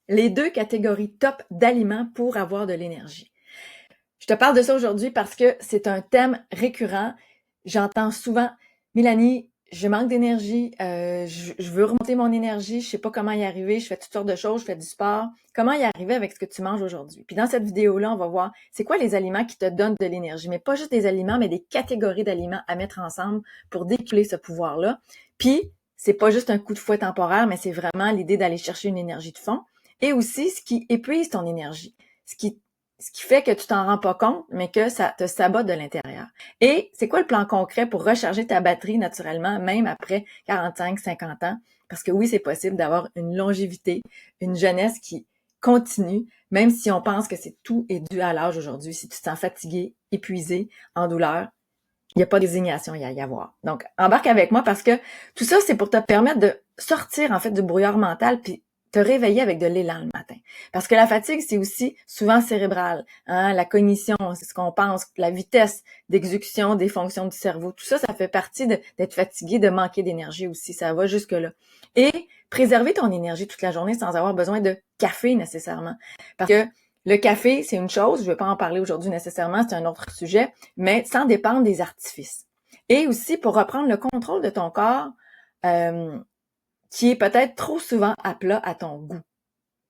les 2 catégories top d'aliments pour avoir de l'énergie. Je te parle de ça aujourd'hui parce que c'est un thème récurrent. J'entends souvent, Mélanie, je manque d'énergie, je veux remonter mon énergie, je sais pas comment y arriver, je fais toutes sortes de choses, je fais du sport. Comment y arriver avec ce que tu manges aujourd'hui? Puis dans cette vidéo-là, on va voir c'est quoi les aliments qui te donnent de l'énergie, mais pas juste des aliments, mais des catégories d'aliments à mettre ensemble pour décupler ce pouvoir-là. Puis, c'est pas juste un coup de fouet temporaire, mais c'est vraiment l'idée d'aller chercher une énergie de fond et aussi ce qui épuise ton énergie, ce qui fait que tu t'en rends pas compte, mais que ça te sabote de l'intérieur. Et c'est quoi le plan concret pour recharger ta batterie naturellement, même après 45, 50 ans? Parce que oui, c'est possible d'avoir une longévité, une jeunesse qui continue, même si on pense que c'est tout est dû à l'âge aujourd'hui. Si tu te sens fatigué, épuisé, en douleur, il n'y a pas de désignation à y avoir. Donc, embarque avec moi parce que tout ça, c'est pour te permettre de sortir en fait du brouillard mental puis te réveiller avec de l'élan le matin. Parce que la fatigue, c'est aussi souvent cérébral. Hein? La cognition, c'est ce qu'on pense, la vitesse d'exécution des fonctions du cerveau. Tout ça, ça fait partie d'être fatigué, de manquer d'énergie aussi. Ça va jusque-là. Et préserver ton énergie toute la journée sans avoir besoin de café nécessairement. Parce que le café, c'est une chose, je ne vais pas en parler aujourd'hui nécessairement, c'est un autre sujet, mais sans dépendre des artifices. Et aussi pour reprendre le contrôle de ton corps, qui est peut-être trop souvent à plat à ton goût.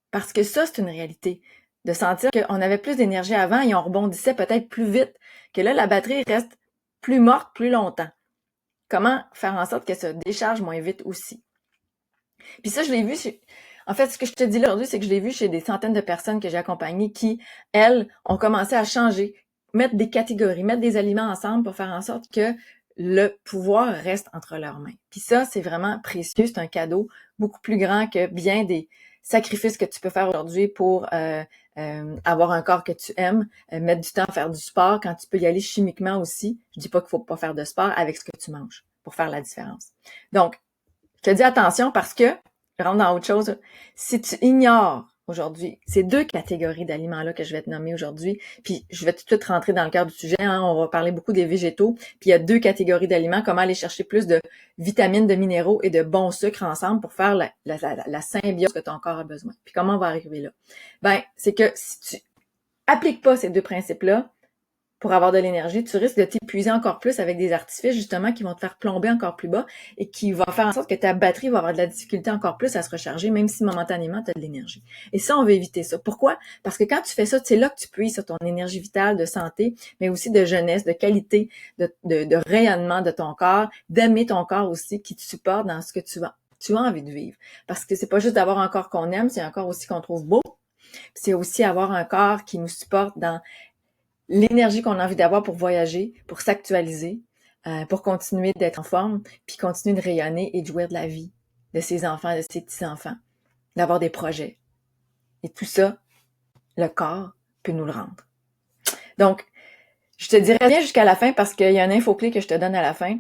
Parce que ça, c'est une réalité. De sentir qu'on avait plus d'énergie avant et on rebondissait peut-être plus vite, que là, la batterie reste plus morte plus longtemps. Comment faire en sorte qu'elle se décharge moins vite aussi? Puis ça, je l'ai vu En fait, ce que je te dis là aujourd'hui, c'est que je l'ai vu chez des centaines de personnes que j'ai accompagnées qui, elles, ont commencé à changer, mettre des catégories, mettre des aliments ensemble pour faire en sorte que le pouvoir reste entre leurs mains. Puis ça, c'est vraiment précieux, c'est un cadeau beaucoup plus grand que bien des sacrifices que tu peux faire aujourd'hui pour avoir un corps que tu aimes, mettre du temps à faire du sport quand tu peux y aller chimiquement aussi. Je dis pas qu'il faut pas faire de sport avec ce que tu manges pour faire la différence. Donc, je te dis attention parce que, je rentre dans autre chose, si tu ignores aujourd'hui ces 2 catégories d'aliments-là que je vais te nommer aujourd'hui, puis je vais tout de suite rentrer dans le cœur du sujet, hein, on va parler beaucoup des végétaux, puis il y a 2 catégories d'aliments, comment aller chercher plus de vitamines, de minéraux et de bons sucres ensemble pour faire la symbiose que ton corps a besoin. Puis comment on va arriver là? Ben, c'est que si tu appliques pas ces 2 principes-là, pour avoir de l'énergie, tu risques de t'épuiser encore plus avec des artifices justement qui vont te faire plomber encore plus bas et qui vont faire en sorte que ta batterie va avoir de la difficulté encore plus à se recharger, même si momentanément tu as de l'énergie. Et ça, on veut éviter ça. Pourquoi? Parce que quand tu fais ça, c'est là que tu puises sur ton énergie vitale de santé, mais aussi de jeunesse, de qualité, de rayonnement de ton corps, d'aimer ton corps aussi, qui te supporte dans ce que tu as envie de vivre. Parce que c'est pas juste d'avoir un corps qu'on aime, c'est un corps aussi qu'on trouve beau. C'est aussi avoir un corps qui nous supporte dans l'énergie qu'on a envie d'avoir pour voyager, pour s'actualiser, pour continuer d'être en forme, puis continuer de rayonner et de jouir de la vie de ses enfants, de ses petits-enfants, d'avoir des projets. Et tout ça, le corps peut nous le rendre. Donc, je te dirais bien jusqu'à la fin parce qu'il y a une info-clé que je te donne à la fin.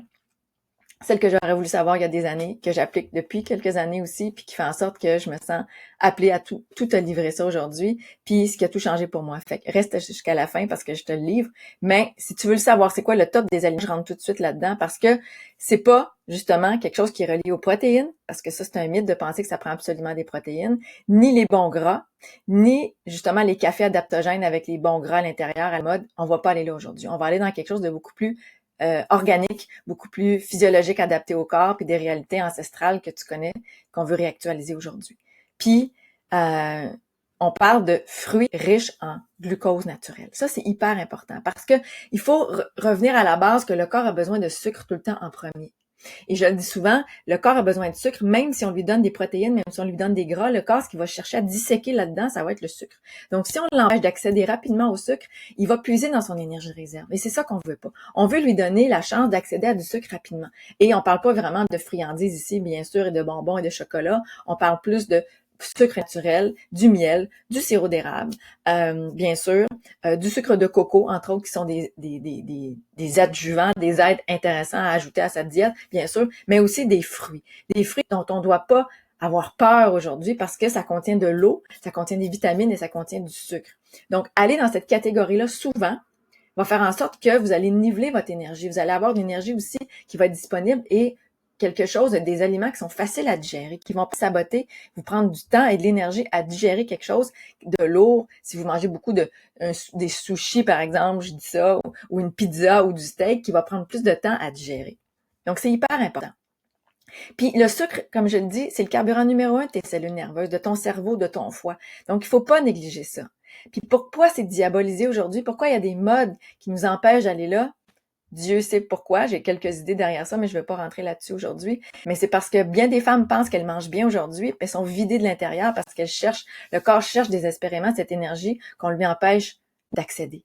Celle que j'aurais voulu savoir il y a des années, que j'applique depuis quelques années aussi, puis qui fait en sorte que je me sens appelée à tout te livrer ça aujourd'hui, puis ce qui a tout changé pour moi. Fait que reste jusqu'à la fin parce que je te le livre. Mais si tu veux le savoir, c'est quoi le top des aliments, je rentre tout de suite là-dedans parce que c'est pas justement quelque chose qui est relié aux protéines, parce que ça, c'est un mythe de penser que ça prend absolument des protéines, ni les bons gras, ni justement les cafés adaptogènes avec les bons gras à l'intérieur à la mode. On va pas aller là aujourd'hui. On va aller dans quelque chose de beaucoup plus organique, beaucoup plus physiologique, adapté au corps, puis des réalités ancestrales que tu connais, qu'on veut réactualiser aujourd'hui. Puis, on parle de fruits riches en glucose naturel. Ça, c'est hyper important parce que il faut revenir à la base que le corps a besoin de sucre tout le temps en premier. Et je le dis souvent, le corps a besoin de sucre, même si on lui donne des protéines, même si on lui donne des gras, le corps, ce qu'il va chercher à disséquer là-dedans, ça va être le sucre. Donc, si on l'empêche d'accéder rapidement au sucre, il va puiser dans son énergie de réserve. Et c'est ça qu'on veut pas. On veut lui donner la chance d'accéder à du sucre rapidement. Et on parle pas vraiment de friandises ici, bien sûr, et de bonbons et de chocolat. On parle plus de sucre naturel, du miel, du sirop d'érable, bien sûr, du sucre de coco, entre autres, qui sont des adjuvants, des aides intéressants à ajouter à sa diète, bien sûr, mais aussi des fruits. Des fruits dont on ne doit pas avoir peur aujourd'hui parce que ça contient de l'eau, ça contient des vitamines et ça contient du sucre. Donc, aller dans cette catégorie-là souvent va faire en sorte que vous allez niveler votre énergie. Vous allez avoir une énergie aussi qui va être disponible et quelque chose, des aliments qui sont faciles à digérer, qui vont pas saboter, vous prendre du temps et de l'énergie à digérer quelque chose de lourd. Si vous mangez beaucoup des sushis, par exemple, je dis ça, ou une pizza ou du steak, qui va prendre plus de temps à digérer. Donc, c'est hyper important. Puis le sucre, comme je le dis, c'est le carburant numéro 1 de tes cellules nerveuses, de ton cerveau, de ton foie. Donc, il faut pas négliger ça. Puis pourquoi c'est diabolisé aujourd'hui? Pourquoi il y a des modes qui nous empêchent d'aller là? Dieu sait pourquoi. J'ai quelques idées derrière ça, mais je ne vais pas rentrer là-dessus aujourd'hui. Mais c'est parce que bien des femmes pensent qu'elles mangent bien aujourd'hui, mais sont vidées de l'intérieur parce qu'elles cherchent, le corps cherche désespérément cette énergie qu'on lui empêche d'accéder.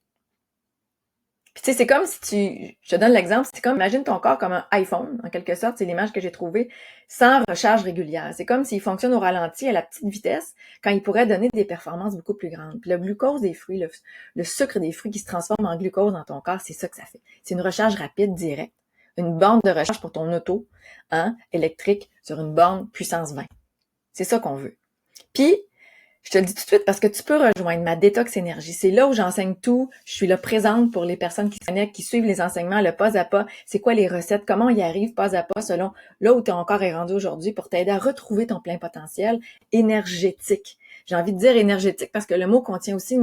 Puis tu sais, c'est comme si je te donne l'exemple, c'est comme, imagine ton corps comme un iPhone, en quelque sorte, c'est l'image que j'ai trouvée, sans recharge régulière. C'est comme s'il fonctionne au ralenti, à la petite vitesse, quand il pourrait donner des performances beaucoup plus grandes. Puis le glucose des fruits, le sucre des fruits qui se transforme en glucose dans ton corps, c'est ça que ça fait. C'est une recharge rapide, directe. Une borne de recharge pour ton auto, électrique, sur une borne puissance 20. C'est ça qu'on veut. Puis, je te le dis tout de suite parce que tu peux rejoindre ma détox énergie. C'est là où j'enseigne tout. Je suis là présente pour les personnes qui se connectent, qui suivent les enseignements, le pas à pas. C'est quoi les recettes? Comment on y arrive pas à pas selon là où ton corps est rendu aujourd'hui pour t'aider à retrouver ton plein potentiel énergétique. J'ai envie de dire énergétique parce que le mot contient aussi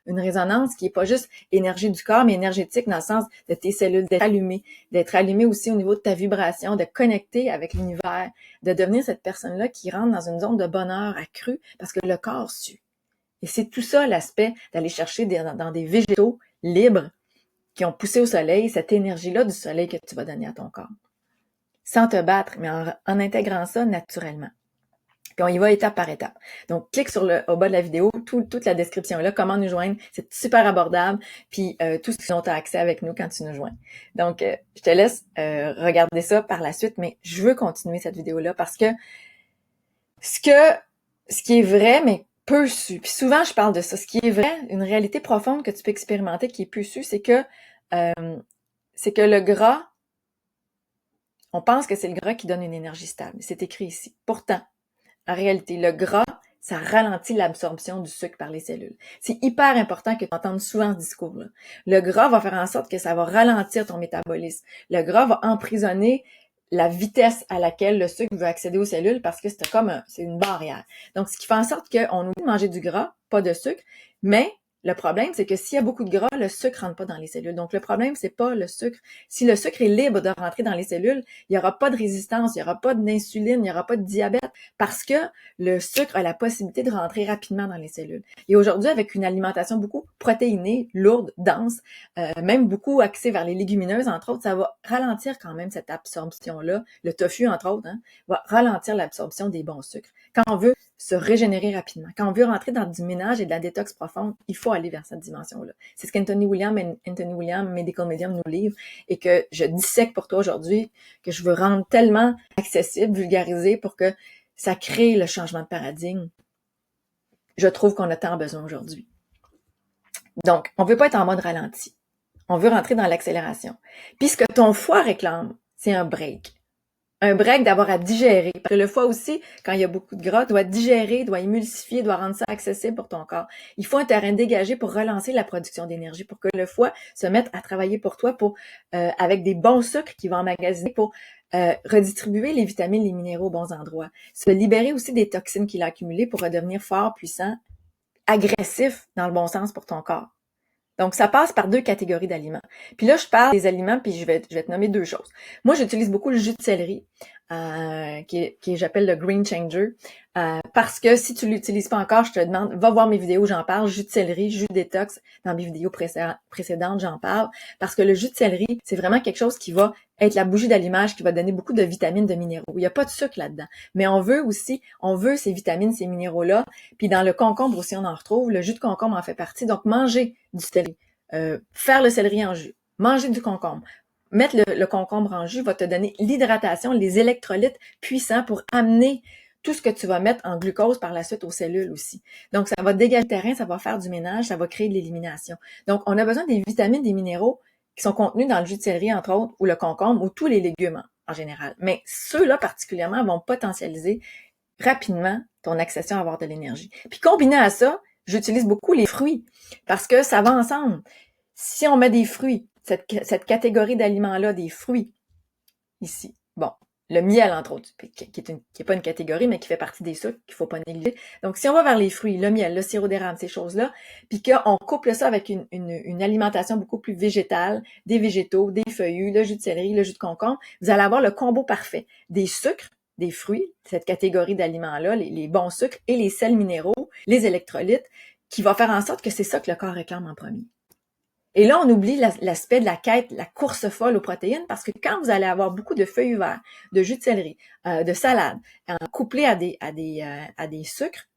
une résonance qui est pas juste énergie du corps, mais énergétique dans le sens de tes cellules, d'être allumé aussi au niveau de ta vibration, de connecter avec l'univers, de devenir cette personne-là qui rentre dans une zone de bonheur accrue parce que le corps sue. Et c'est tout ça l'aspect d'aller chercher dans des végétaux libres qui ont poussé au soleil, cette énergie-là du soleil que tu vas donner à ton corps. Sans te battre, mais en intégrant ça naturellement. Puis on y va étape par étape. Donc, clique au bas de la vidéo, toute la description est là, comment nous joindre. C'est super abordable. Puis tout ce dont tu as accès avec nous quand tu nous joins. Donc, je te laisse regarder ça par la suite, mais je veux continuer cette vidéo-là parce que ce qui est vrai, mais peu su, puis souvent je parle de ça, ce qui est vrai, une réalité profonde que tu peux expérimenter qui est peu su, c'est que le gras, on pense que c'est le gras qui donne une énergie stable. C'est écrit ici. Pourtant, en réalité, le gras, ça ralentit l'absorption du sucre par les cellules. C'est hyper important que tu entendes souvent ce discours-là. Le gras va faire en sorte que ça va ralentir ton métabolisme. Le gras va emprisonner la vitesse à laquelle le sucre veut accéder aux cellules parce que c'est une barrière. Donc, ce qui fait en sorte qu'on oublie de manger du gras, pas de sucre, mais le problème, c'est que s'il y a beaucoup de gras, le sucre rentre pas dans les cellules. Donc, le problème, c'est pas le sucre. Si le sucre est libre de rentrer dans les cellules, il n'y aura pas de résistance, il n'y aura pas d'insuline, il n'y aura pas de diabète parce que le sucre a la possibilité de rentrer rapidement dans les cellules. Et aujourd'hui, avec une alimentation beaucoup protéinée, lourde, dense, même beaucoup axée vers les légumineuses, entre autres, ça va ralentir quand même cette absorption-là. Le tofu, entre autres, va ralentir l'absorption des bons sucres. Quand on veut se régénérer rapidement, quand on veut rentrer dans du ménage et de la détox profonde, il faut aller vers cette dimension-là. C'est ce qu'Anthony William, Medical Medium, nous livre et que je dissèque pour toi aujourd'hui, que je veux rendre tellement accessible, vulgarisé pour que ça crée le changement de paradigme. Je trouve qu'on a tant besoin aujourd'hui. Donc, on veut pas être en mode ralenti. On veut rentrer dans l'accélération. Puis ce que ton foie réclame, c'est un break. Un break d'avoir à digérer. Parce que le foie aussi, quand il y a beaucoup de gras, doit digérer, doit émulsifier, doit rendre ça accessible pour ton corps. Il faut un terrain dégagé pour relancer la production d'énergie, pour que le foie se mette à travailler pour toi, avec des bons sucres qu'il va emmagasiner pour redistribuer les vitamines, les minéraux aux bons endroits. Se libérer aussi des toxines qu'il a accumulées pour redevenir fort, puissant, agressif dans le bon sens pour ton corps. Donc, ça passe par 2 catégories d'aliments. Puis là, je parle des aliments, puis je vais te nommer 2 choses. Moi, j'utilise beaucoup le jus de céleri, qui j'appelle le Green Changer, parce que si tu l'utilises pas encore, je te demande, va voir mes vidéos, j'en parle, jus de céleri, jus détox, dans mes vidéos précédentes, j'en parle, parce que le jus de céleri, c'est vraiment quelque chose qui va être la bougie d'allumage, qui va donner beaucoup de vitamines, de minéraux. Il n'y a pas de sucre là-dedans, mais on veut ces vitamines, ces minéraux-là, puis dans le concombre aussi, on en retrouve, le jus de concombre en fait partie, donc manger du céleri, faire le céleri en jus, manger du concombre, mettre le concombre en jus va te donner l'hydratation, les électrolytes puissants pour amener tout ce que tu vas mettre en glucose par la suite aux cellules aussi. Donc, ça va dégager le terrain, ça va faire du ménage, ça va créer de l'élimination. Donc, on a besoin des vitamines, des minéraux qui sont contenus dans le jus de céleri, entre autres, ou le concombre, ou tous les légumes en général. Mais ceux-là particulièrement vont potentialiser rapidement ton accession à avoir de l'énergie. Puis, combiné à ça, j'utilise beaucoup les fruits parce que ça va ensemble. Si on met des fruits, cette catégorie d'aliments-là, des fruits, ici. Bon, le miel, entre autres, qui est pas une catégorie, mais qui fait partie des sucres qu'il faut pas négliger. Donc, si on va vers les fruits, le miel, le sirop d'érable, ces choses-là, puis qu'on couple ça avec une alimentation beaucoup plus végétale, des végétaux, des feuillus, le jus de céleri, le jus de concombre, vous allez avoir le combo parfait des sucres, des fruits, cette catégorie d'aliments-là, les bons sucres et les sels minéraux, les électrolytes, qui va faire en sorte que c'est ça que le corps réclame en premier. Et là, on oublie l'aspect de la quête, la course folle aux protéines, parce que quand vous allez avoir beaucoup de feuilles verts, de jus de céleri, de salade, couplés à des sucres,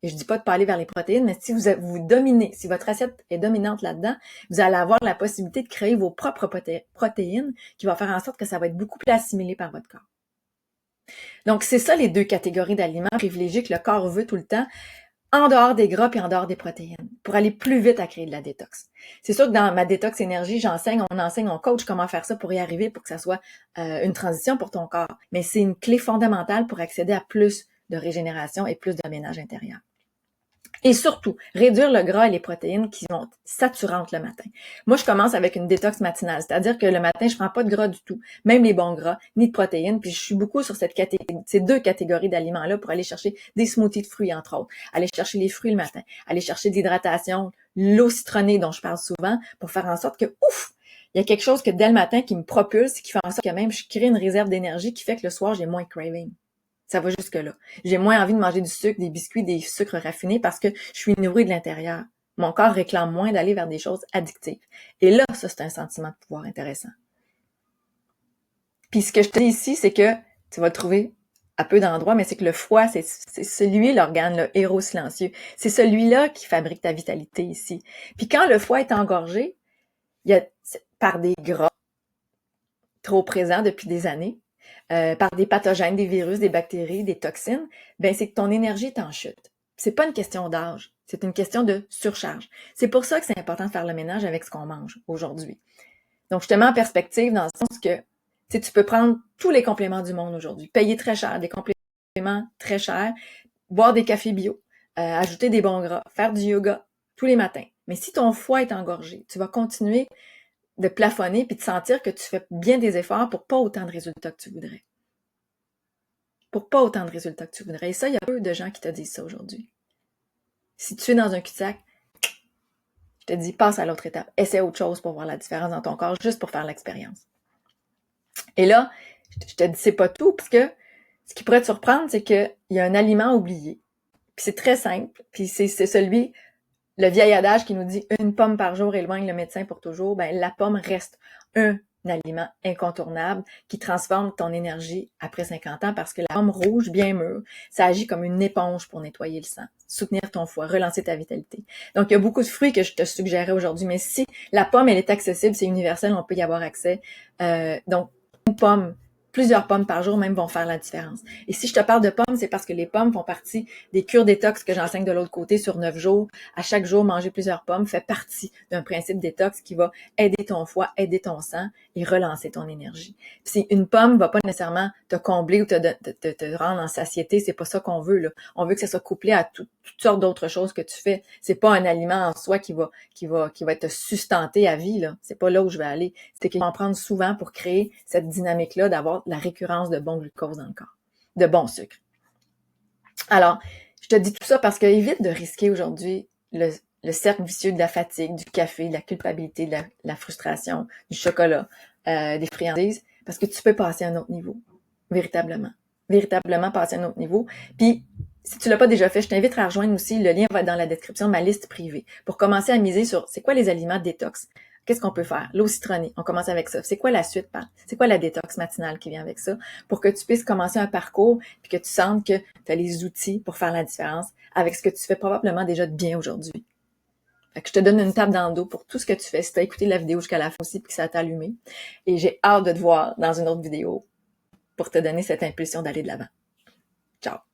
et je dis pas de pas aller vers les protéines, mais si vous dominez, si votre assiette est dominante là-dedans, vous allez avoir la possibilité de créer vos propres protéines, qui va faire en sorte que ça va être beaucoup plus assimilé par votre corps. Donc, c'est ça les deux catégories d'aliments privilégiés que le corps veut tout le temps, en dehors des gras et en dehors des protéines, pour aller plus vite à créer de la détox. C'est sûr que dans ma détox énergie, on coach comment faire ça pour y arriver, pour que ça soit une transition pour ton corps. Mais c'est une clé fondamentale pour accéder à plus de régénération et plus de ménage intérieur. Et surtout, réduire le gras et les protéines qui vont saturantes le matin. Moi, je commence avec une détox matinale, c'est-à-dire que le matin, je prends pas de gras du tout, même les bons gras, ni de protéines, puis je suis beaucoup sur ces deux catégories d'aliments-là pour aller chercher des smoothies de fruits, entre autres, aller chercher les fruits le matin, aller chercher de l'hydratation, l'eau citronnée dont je parle souvent, pour faire en sorte que, il y a quelque chose que dès le matin qui me propulse, qui fait en sorte que même je crée une réserve d'énergie qui fait que le soir, j'ai moins craving. Ça va jusque-là. J'ai moins envie de manger du sucre, des biscuits, des sucres raffinés parce que je suis nourrie de l'intérieur. Mon corps réclame moins d'aller vers des choses addictives. Et là, ça, c'est un sentiment de pouvoir intéressant. Puis ce que je te dis ici, c'est que tu vas le trouver à peu d'endroits, mais c'est que le foie, c'est celui, l'organe, le héros silencieux. C'est celui-là qui fabrique ta vitalité ici. Puis quand le foie est engorgé, il y a par des gras trop présents depuis des années, par des pathogènes, des virus, des bactéries, des toxines, ben c'est que ton énergie est en chute. C'est pas une question d'âge, c'est une question de surcharge. C'est pour ça que c'est important de faire le ménage avec ce qu'on mange aujourd'hui. Donc, je te mets en perspective dans le sens que tu peux prendre tous les compléments du monde aujourd'hui, payer très cher, des compléments très chers, boire des cafés bio, ajouter des bons gras, faire du yoga tous les matins. Mais si ton foie est engorgé, tu vas continuer de plafonner puis de sentir que tu fais bien des efforts pour pas autant de résultats que tu voudrais. Pour pas autant de résultats que tu voudrais. Et ça, il y a peu de gens qui te disent ça aujourd'hui. Si tu es dans un cul-de-sac, je te dis, passe à l'autre étape. Essaie autre chose pour voir la différence dans ton corps, juste pour faire l'expérience. Et là, je te dis, c'est pas tout, parce que ce qui pourrait te surprendre, c'est qu'il y a un aliment oublié. Puis c'est très simple, puis c'est celui, le vieil adage qui nous dit une pomme par jour éloigne le médecin pour toujours. Ben, la pomme reste un aliment incontournable qui transforme ton énergie après 50 ans parce que la pomme rouge bien mûre, ça agit comme une éponge pour nettoyer le sang, soutenir ton foie, relancer ta vitalité. Donc, il y a beaucoup de fruits que je te suggérais aujourd'hui, mais si la pomme, elle est accessible, c'est universel, on peut y avoir accès. Donc, une pomme, plusieurs pommes par jour même vont faire la différence. Et si je te parle de pommes, c'est parce que les pommes font partie des cures détox que j'enseigne de l'autre côté sur 9 jours. À chaque jour, manger plusieurs pommes fait partie d'un principe détox qui va aider ton foie, aider ton sang et relancer ton énergie. Puis une pomme va pas nécessairement te combler ou te rendre en satiété, c'est pas ça qu'on veut, là. On veut que ça soit couplé à toutes sortes d'autres choses que tu fais. C'est pas un aliment en soi qui va te sustenter à vie, là. C'est pas là où je vais aller. C'est qu'il faut en prendre souvent pour créer cette dynamique-là d'avoir la récurrence de bon glucose dans le corps, de bon sucre. Alors, je te dis tout ça parce que évite de risquer aujourd'hui le cercle vicieux de la fatigue, du café, de la culpabilité, de la frustration, du chocolat, des friandises, parce que tu peux passer à un autre niveau, véritablement passer à un autre niveau. Puis, si tu l'as pas déjà fait, je t'invite à rejoindre aussi, le lien va être dans la description de ma liste privée, pour commencer à miser sur c'est quoi les aliments détox. Qu'est-ce qu'on peut faire? L'eau citronnée, on commence avec ça. C'est quoi la suite? C'est quoi la détox matinale qui vient avec ça? Pour que tu puisses commencer un parcours puis que tu sentes que tu as les outils pour faire la différence avec ce que tu fais probablement déjà de bien aujourd'hui. Fait que je te donne une tape dans le dos pour tout ce que tu fais. Si tu as écouté la vidéo jusqu'à la fin aussi puis que ça t'a allumé. Et j'ai hâte de te voir dans une autre vidéo pour te donner cette impulsion d'aller de l'avant. Ciao!